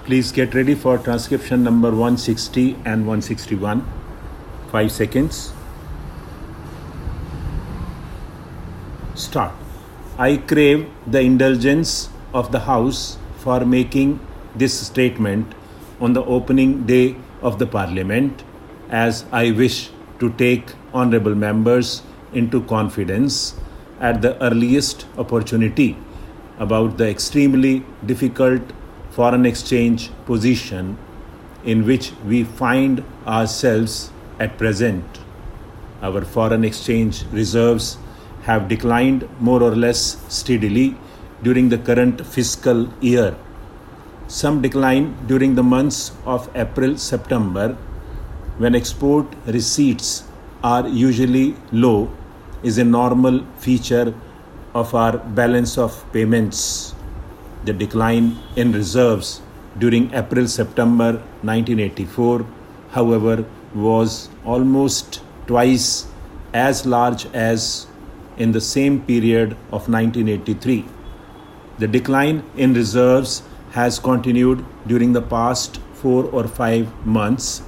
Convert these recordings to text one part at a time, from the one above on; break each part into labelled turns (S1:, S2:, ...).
S1: Please get ready for transcription number 160 and 161. 5 seconds. Start. I crave the indulgence of the House for making this statement on the opening day of the Parliament, as I wish to take honourable members into confidence at the earliest opportunity about the extremely difficult foreign exchange position in which we find ourselves at present. Our foreign exchange reserves have declined more or less steadily during the current fiscal year. Some decline during the months of April-September, when export receipts are usually low, is a normal feature of our balance of payments. The decline in reserves during April-September 1984, however, was almost twice as large as in the same period of 1983. The decline in reserves has continued during the past 4 or 5 months,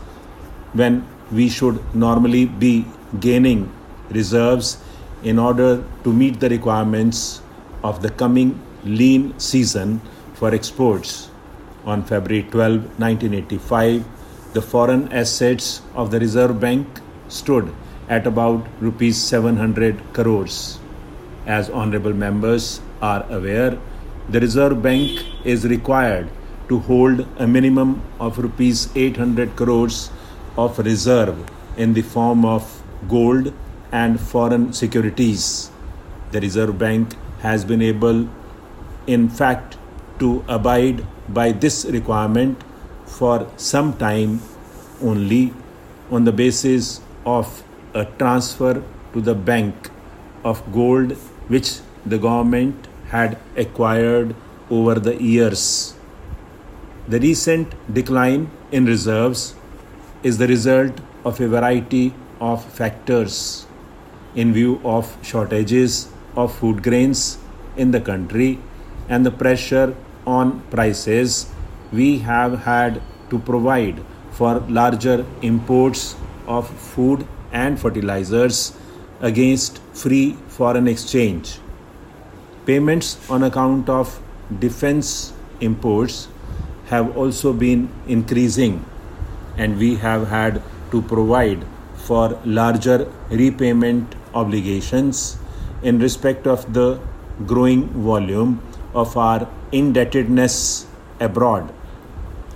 S1: when we should normally be gaining reserves in order to meet the requirements of the coming lean season for exports. On February 12, 1985, the foreign assets of the Reserve Bank stood at about rupees 700 crores. As honorable members are aware, the Reserve Bank is required to hold a minimum of rupees 800 crores of reserve in the form of gold and foreign securities. The Reserve Bank has been able, in fact, to abide by this requirement for some time only on the basis of a transfer to the bank of gold which the government had acquired over the years. The recent decline in reserves is the result of a variety of factors. In view of shortages of food grains in the country and the pressure on prices, we have had to provide for larger imports of food and fertilizers against free foreign exchange. Payments on account of defense imports have also been increasing, and we have had to provide for larger repayment obligations in respect of the growing volume of our indebtedness abroad.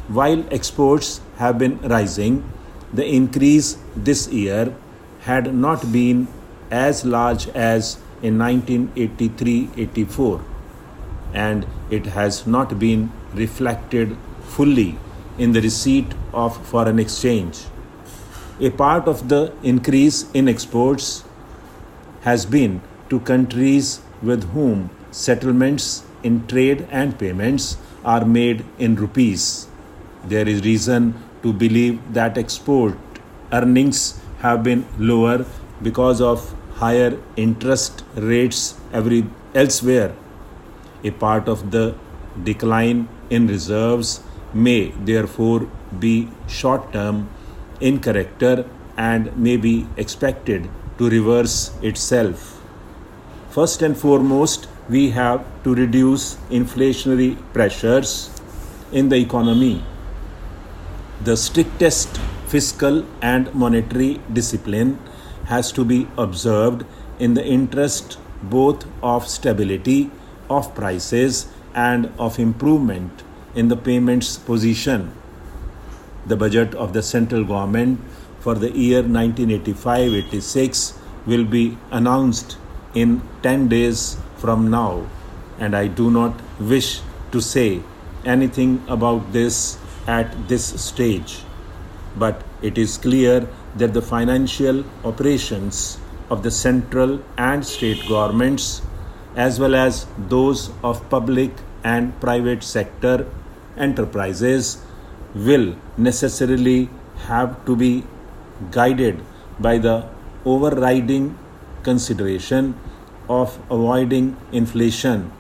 S1: While exports have been rising, the increase this year had not been as large as in 1983-84, and it has not been reflected fully in the receipt of foreign exchange. A part of the increase in exports has been to countries with whom settlements in trade and payments are made in rupees. There is reason to believe that export earnings have been lower because of higher interest rates elsewhere. A part of the decline in reserves may therefore be short-term in character and may be expected to reverse itself. First and foremost, we have to reduce inflationary pressures in the economy. The strictest fiscal and monetary discipline has to be observed in the interest both of stability of prices and of improvement in the payments position. The budget of the central government for the year 1985-86 will be announced in 10 days from now, and I do not wish to say anything about this at this stage. But it is clear that the financial operations of the central and state governments, as well as those of public and private sector enterprises, will necessarily have to be guided by the overriding consideration of avoiding inflation.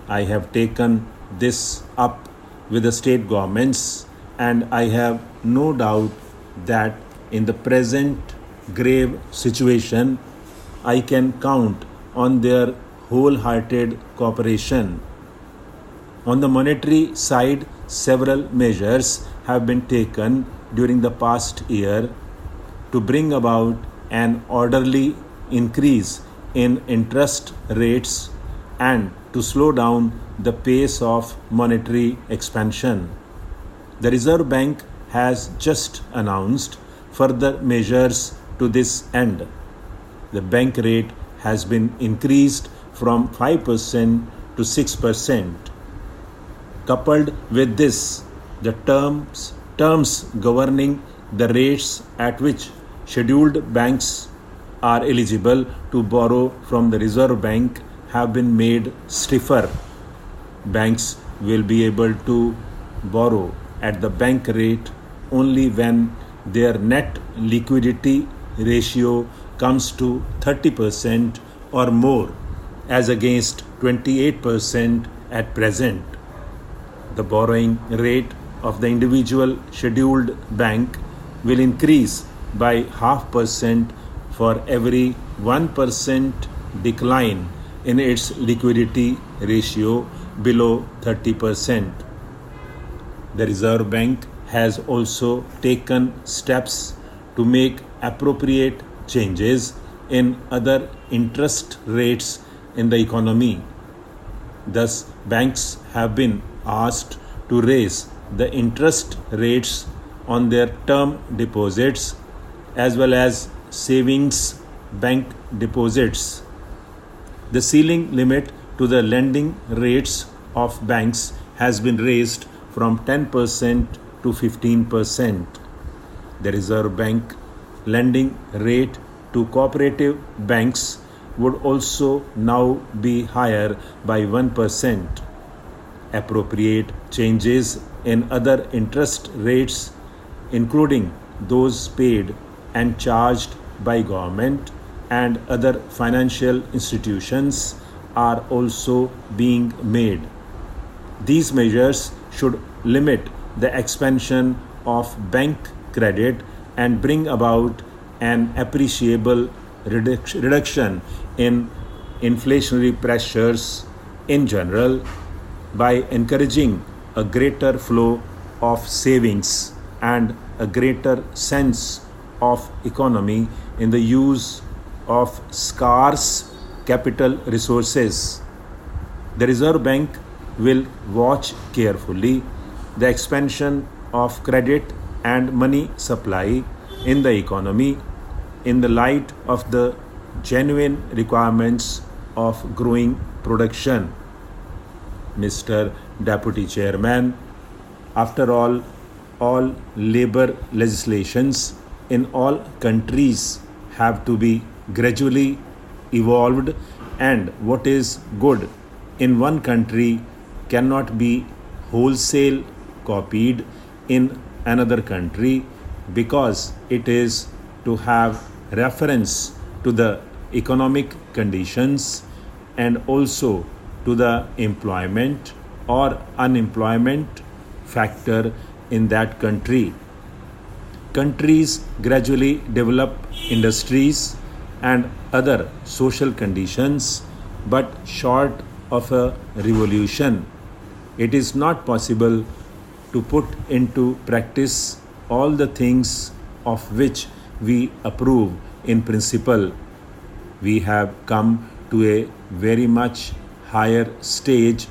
S1: I have taken this up with the state governments, and I have no doubt that in the present grave situation, I can count on their wholehearted cooperation. On the monetary side, several measures have been taken during the past year to bring about an orderly increase in interest rates and to slow down the pace of monetary expansion. The Reserve Bank has just announced further measures to this end. The bank rate has been increased from 5% to 6%. Coupled with this, the terms governing the rates at which scheduled banks are eligible to borrow from the Reserve Bank have been made stiffer. Banks will be able to borrow at the bank rate only when their net liquidity ratio comes to 30% or more, as against 28% at present. The borrowing rate of the individual scheduled bank will increase by 0.5% for every 1% decline in its liquidity ratio below 30%. The Reserve Bank has also taken steps to make appropriate changes in other interest rates in the economy. Thus, banks have been asked to raise the interest rates on their term deposits as well as savings bank deposits. The ceiling limit to the lending rates of banks has been raised from 10% to 15%. The Reserve Bank lending rate to cooperative banks would also now be higher by 1%. Appropriate changes in other interest rates, including those paid and charged by government and other financial institutions, are also being made. These measures should limit the expansion of bank credit and bring about an appreciable reduction in inflationary pressures in general by encouraging a greater flow of savings and a greater sense of economy in the use of scarce capital resources. The Reserve Bank will watch carefully the expansion of credit and money supply in the economy in the light of the genuine requirements of growing production. Mr. Deputy Chairman, after all labor legislations in all countries have to be gradually evolved, and what is good in one country cannot be wholesale copied in another country, because it is to have reference to the economic conditions and also to the employment or unemployment factor in that country. Countries gradually develop industries and other social conditions, but short of a revolution, it is not possible to put into practice all the things of which we approve in principle. We have come to a very much higher stage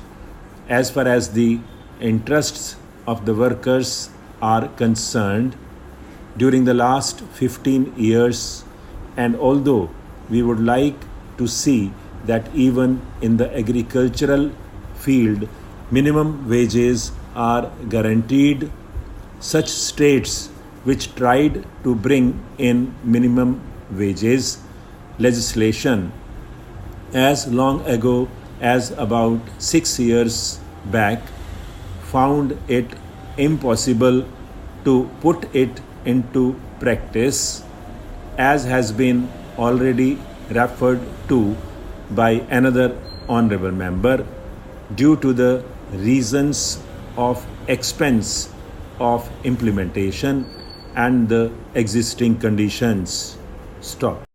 S1: as far as the interests of the workers are concerned during the last 15 years, and although we would like to see that even in the agricultural field minimum wages are guaranteed, such states which tried to bring in minimum wages legislation as long ago as about 6 years back found it impossible to put it into practice, as has been already referred to by another honorable member, due to the reasons of expense of implementation and the existing conditions. Stop.